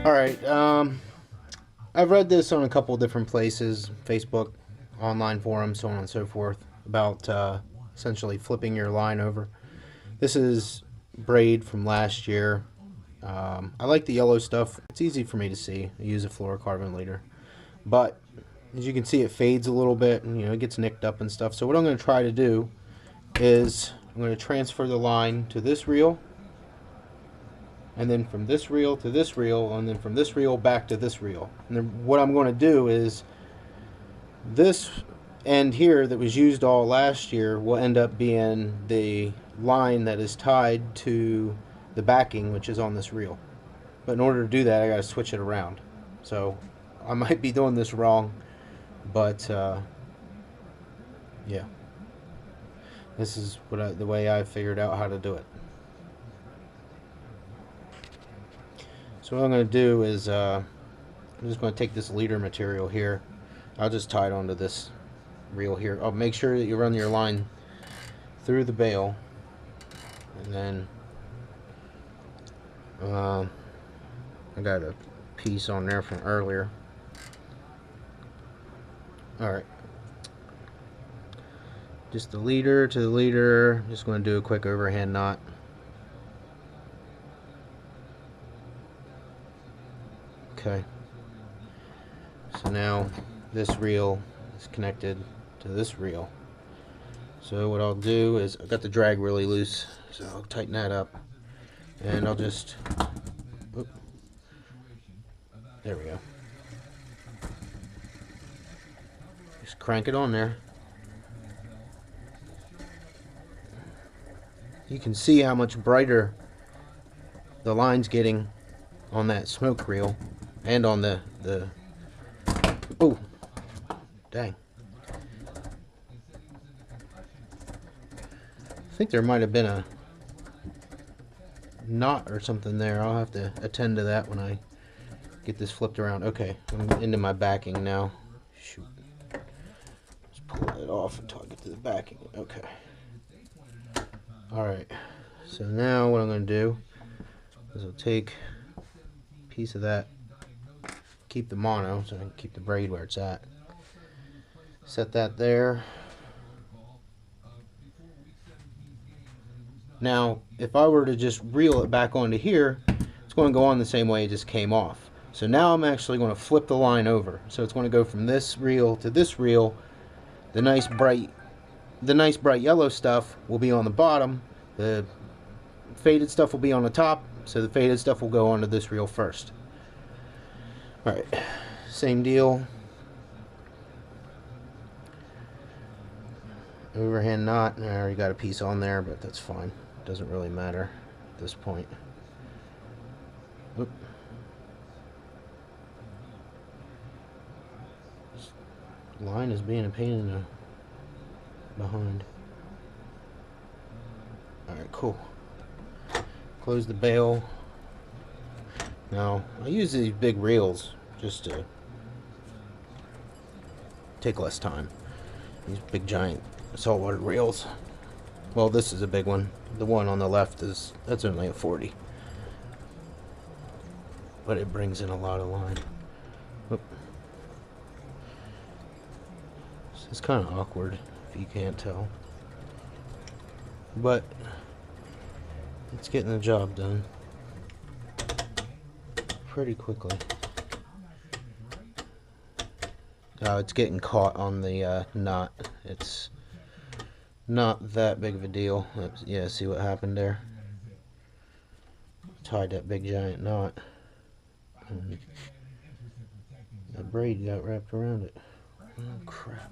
Alright, I've read this on a couple different places, Facebook, online forums, so on and so forth, about essentially flipping your line over. This is braid from last year. I like the yellow stuff. It's easy for me to see. I use a fluorocarbon leader. But as you can see, it fades a little bit and it gets nicked up and stuff. So what I'm going to try to do is I'm going to transfer the line to this reel, and then from this reel to this reel, and then from this reel back to this reel. And then what I'm going to do is this end here that was used all last year will end up being the line that is tied to the backing, which is on this reel. But in order to do that, I got to switch it around. So I might be doing this wrong, but yeah, this is the way I figured out how to do it. So what I'm going to do is I'm just going to take this leader material here. I'll just tie it onto this reel here. I'll make sure that you run your line through the bail, and then I got a piece on there from earlier. Alright, just the leader to the leader. Just going to do a quick overhand knot. Okay, so now this reel is connected to this reel. So what I'll do is, I've got the drag really loose, so I'll tighten that up, and I'll just, there we go. Just crank it on there. You can see how much brighter the line's getting on that smoke reel and on the oh, dang. I think there might have been a knot or something there. I'll have to attend to that when I get this flipped around. Okay, I'm into my backing now. Shoot. Just pull it off until I get to the backing. Okay. Alright. So now what I'm going to do is I'll take a piece of that, keep the mono so I can keep the braid where it's at. Set that there. Now, if I were to just reel it back onto here, it's going to go on the same way it just came off. So now I'm actually going to flip the line over. So it's going to go from this reel to this reel. The nice bright yellow stuff will be on the bottom. The faded stuff will be on the top. So the faded stuff will go onto this reel first. Alright, same deal. Overhand knot. I already got a piece on there, but that's fine. Doesn't really matter at this point. Oop. This line is being a pain in the behind. Alright, cool. Close the bail. Now, I use these big reels just to take less time. These big giant saltwater reels. Well, this is a big one. The one on the left that's only a 40. But it brings in a lot of line. Oop. It's kind of awkward if you can't tell. But it's getting the job done pretty quickly. It's getting caught on the knot. It's not that big of a deal. Yeah, see what happened there? Tied that big giant knot, and the braid got wrapped around it. Oh crap.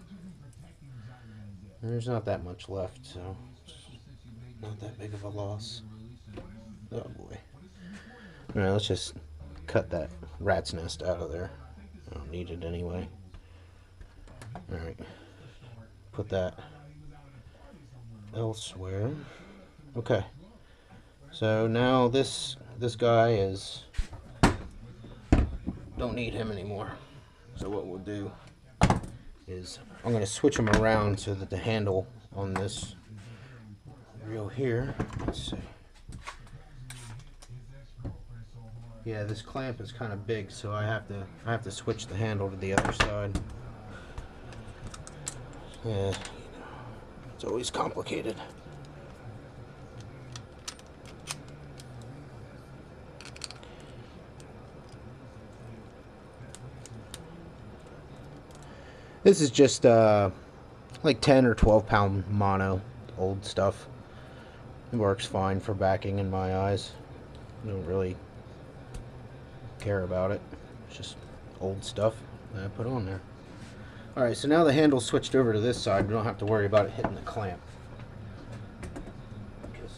There's not that much left, so it's not that big of a loss. Oh boy. Alright, let's just cut that rat's nest out of there. I don't need it anyway. Alright, put that elsewhere. Okay, so now this guy is, don't need him anymore. So what we'll do is I'm going to switch them around so that the handle on this reel here, let's see, Yeah, this clamp is kind of big, so I have to switch the handle to the other side. Yeah, it's always complicated. This is just like 10 or 12 pound mono, old stuff. It works fine for backing in my eyes. I don't really care about it. It's just old stuff that I put on there. Alright, so now the handle's switched over to this side. We don't have to worry about it hitting the clamp. Because,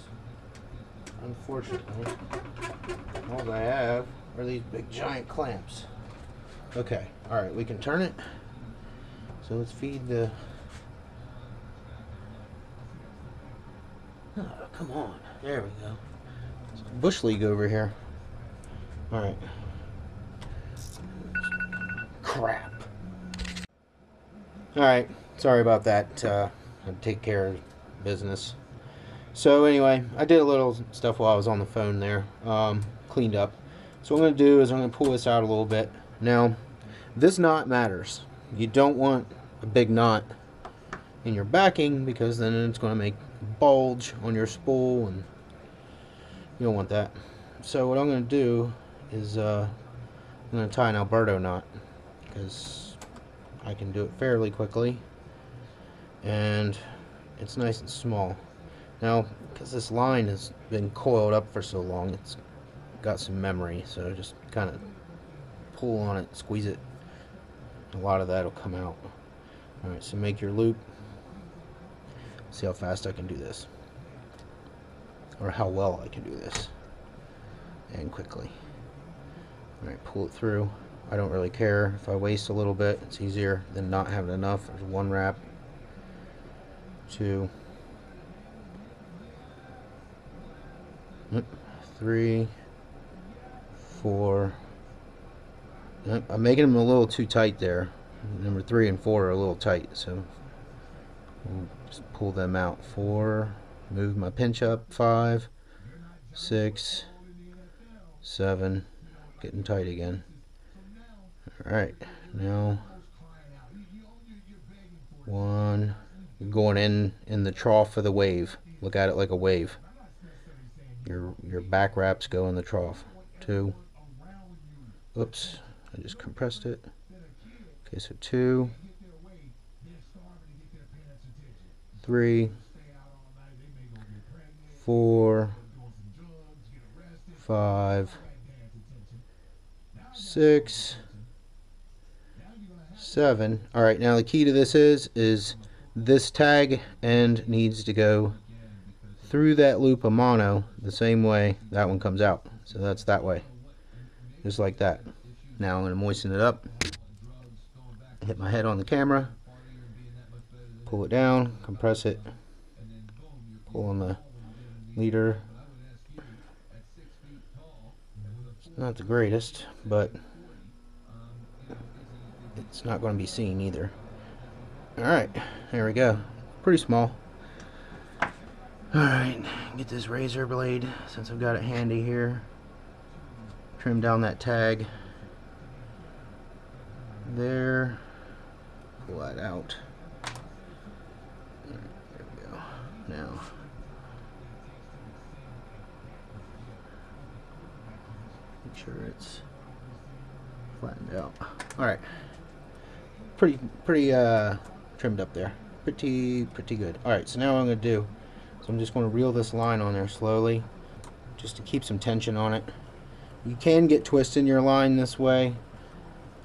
unfortunately, all I have are these big giant clamps. Okay, alright, we can turn it. So let's feed the... Oh, come on. There we go. It's bush league over here. Alright. Crap. Alright, sorry about that. I had to take care of business. So anyway, I did a little stuff while I was on the phone there. Cleaned up. So what I'm going to do is I'm going to pull this out a little bit. Now, this knot matters. You don't want a big knot in your backing because then it's going to make a bulge on your spool and you don't want that. So what I'm going to do is I'm going to tie an Alberto knot because I can do it fairly quickly and it's nice and small. Now, because this line has been coiled up for so long, it's got some memory, so just kind of pull on it, squeeze it. A lot of that will come out. Alright, so make your loop. See how fast I can do this. Or how well I can do this. And quickly. Alright, pull it through. I don't really care if I waste a little bit. It's easier than not having enough. There's one wrap. 2. 3. 4. I'm making them a little too tight there. Number 3 and 4 are a little tight, so we'll just pull them out. 4. Move my pinch up. 5. 6. 7. Getting tight again. Alright, now 1. You're going in the trough of the wave. Look at it like a wave. Your back wraps go in the trough. 2. Oops, I just compressed it. Okay, so 2, 3, 4, 5, 6, 7. Alright, now the key to this is this tag end needs to go through that loop of mono the same way that one comes out. So that's that way. Just like that. Now I'm going to moisten it up. Hit my head on the camera. Pull it down. Compress it. Pull on the leader. It's not the greatest, but it's not going to be seen either. Alright, there we go. Pretty small. Alright, get this razor blade since I've got it handy here. Trim down that tag. There. Pull that out. There we go. Now, make sure it's flattened out. Alright. Pretty trimmed up there. Pretty good. Alright, so now what I'm going to do is I'm just going to reel this line on there slowly just to keep some tension on it. You can get twists in your line this way.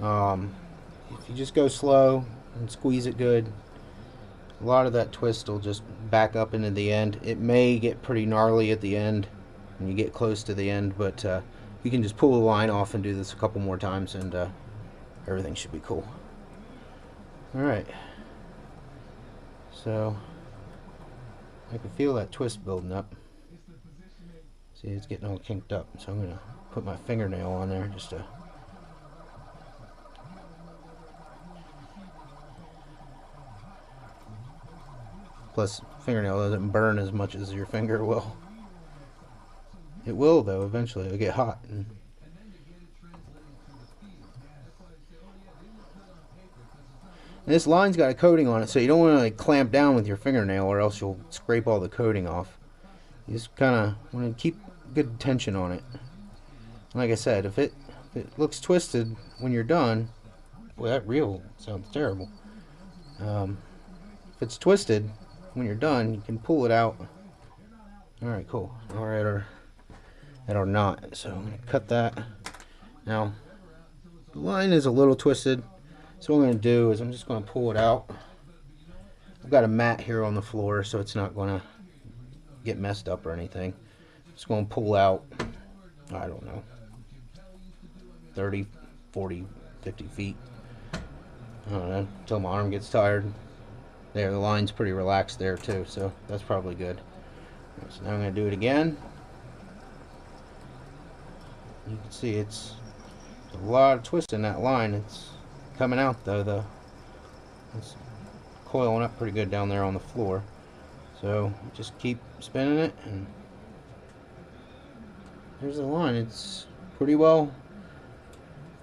If you just go slow and squeeze it good, a lot of that twist will just back up into the end. It may get pretty gnarly at the end when you get close to the end, but you can just pull the line off and do this a couple more times and everything should be cool. Alright, so I can feel that twist building up. See, it's getting all kinked up, so I'm going to put my fingernail on there just to... Plus, fingernail doesn't burn as much as your finger will. It will, though, eventually. It'll get hot and And this line's got a coating on it, so you don't want to like clamp down with your fingernail, or else you'll scrape all the coating off. You just kind of want to keep good tension on it. Like I said, if it looks twisted when you're done, boy, that reel sounds terrible. If it's twisted when you're done, you can pull it out. All right, cool. All right, at our knot. So I'm gonna cut that. Now, the line is a little twisted, so what I'm gonna do is I'm just gonna pull it out. I've got a mat here on the floor, so it's not gonna get messed up or anything. Just gonna pull out, I don't know, 30, 40, 50 feet. I don't know, until my arm gets tired. There, the line's pretty relaxed there too, so that's probably good. So now I'm going to do it again. You can see it's a lot of twist in that line. It's coming out though. It's coiling up pretty good down there on the floor. So just keep spinning it, and there's the line. It's pretty well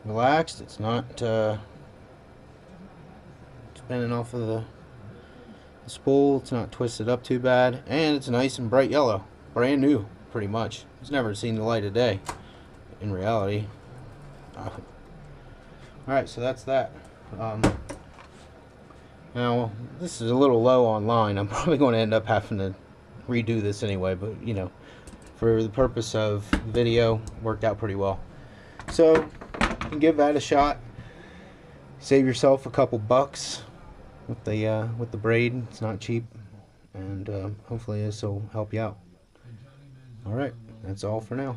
relaxed. It's not spinning off of the spool. It's not twisted up too bad, and it's nice and bright yellow, brand new pretty much. It's never seen the light of day in reality. Alright, so that's that. Now this is a little low on line. I'm probably going to end up having to redo this anyway, but you know, for the purpose of video, worked out pretty well. So you can give that a shot, save yourself a couple bucks with the braid. It's not cheap, and hopefully this will help you out. All right, that's all for now.